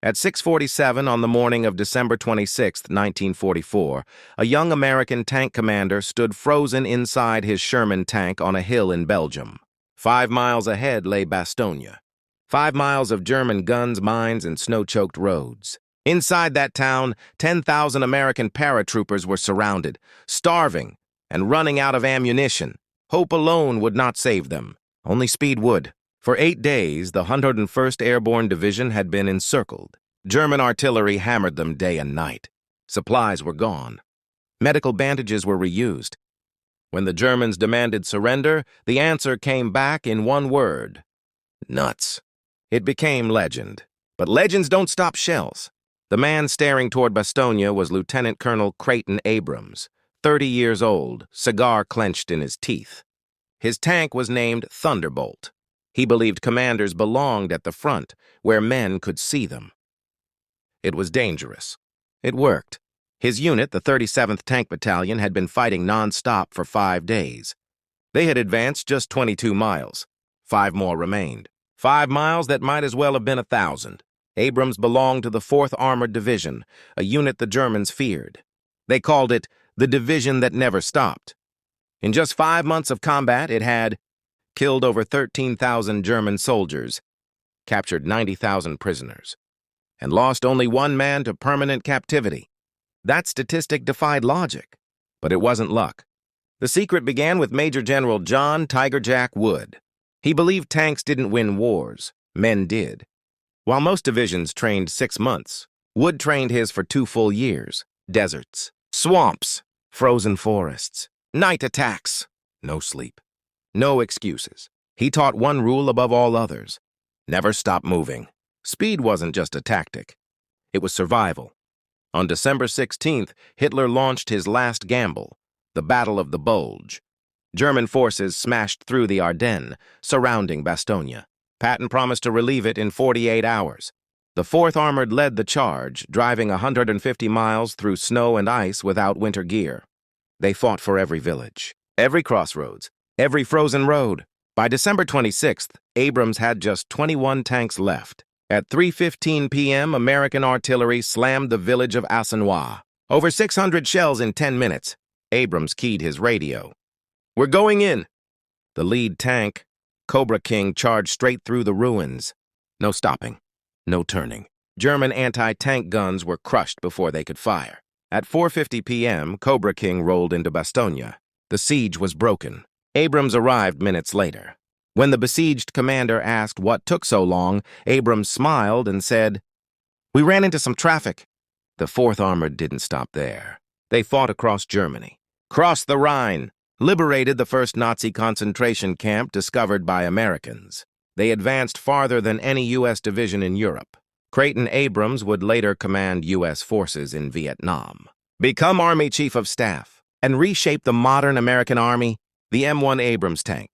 At 6:47 on the morning of December 26, 1944, a young American tank commander stood frozen inside his Sherman tank on a hill in Belgium. 5 miles ahead lay Bastogne. 5 miles of German guns, mines, and snow-choked roads. Inside that town, 10,000 American paratroopers were surrounded, starving, and running out of ammunition. Hope alone would not save them. Only speed would. For 8 days, the 101st Airborne Division had been encircled. German artillery hammered them day and night. Supplies were gone. Medical bandages were reused. When the Germans demanded surrender, the answer came back in one word: nuts. It became legend. But legends don't stop shells. The man staring toward Bastogne was Lieutenant Colonel Creighton Abrams, 30 years old, cigar clenched in his teeth. His tank was named Thunderbolt. He believed commanders belonged at the front, where men could see them. It was dangerous. It worked. His unit, the 37th Tank Battalion, had been fighting non-stop for 5 days. They had advanced just 22 miles. 5 more remained. 5 miles that might as well have been 1,000. Abrams belonged to the 4th Armored Division, a unit the Germans feared. They called it the division that never stopped. In just 5 months of combat, it had killed over 13,000 German soldiers, captured 90,000 prisoners, and lost only 1 man to permanent captivity. That statistic defied logic, but it wasn't luck. The secret began with Major General John Tiger Jack Wood. He believed tanks didn't win wars, men did. While most divisions trained 6 months, Wood trained his for 2 full years. Deserts, swamps, frozen forests, night attacks, no sleep, no excuses. He taught one rule above all others: never stop moving. Speed wasn't just a tactic. It was survival. On December 16th, Hitler launched his last gamble, the Battle of the Bulge. German forces smashed through the Ardennes, surrounding Bastogne. Patton promised to relieve it in 48 hours. The 4th Armored led the charge, driving 150 miles through snow and ice without winter gear. They fought for every village, every crossroads, every frozen road. By December 26th, Abrams had just 21 tanks left. At 3:15 p.m., American artillery slammed the village of Assenois. Over 600 shells in 10 minutes. Abrams keyed his radio. "We're going in." The lead tank, Cobra King, charged straight through the ruins. No stopping, no turning. German anti-tank guns were crushed before they could fire. At 4:50 p.m., Cobra King rolled into Bastogne. The siege was broken. Abrams arrived minutes later. When the besieged commander asked what took so long, Abrams smiled and said, "We ran into some traffic." The 4th Armored didn't stop there. They fought across Germany, crossed the Rhine, liberated the first Nazi concentration camp discovered by Americans. They advanced farther than any U.S. division in Europe. Creighton Abrams would later command U.S. forces in Vietnam. Become Army Chief of Staff and reshape the modern American Army, the M1 Abrams tank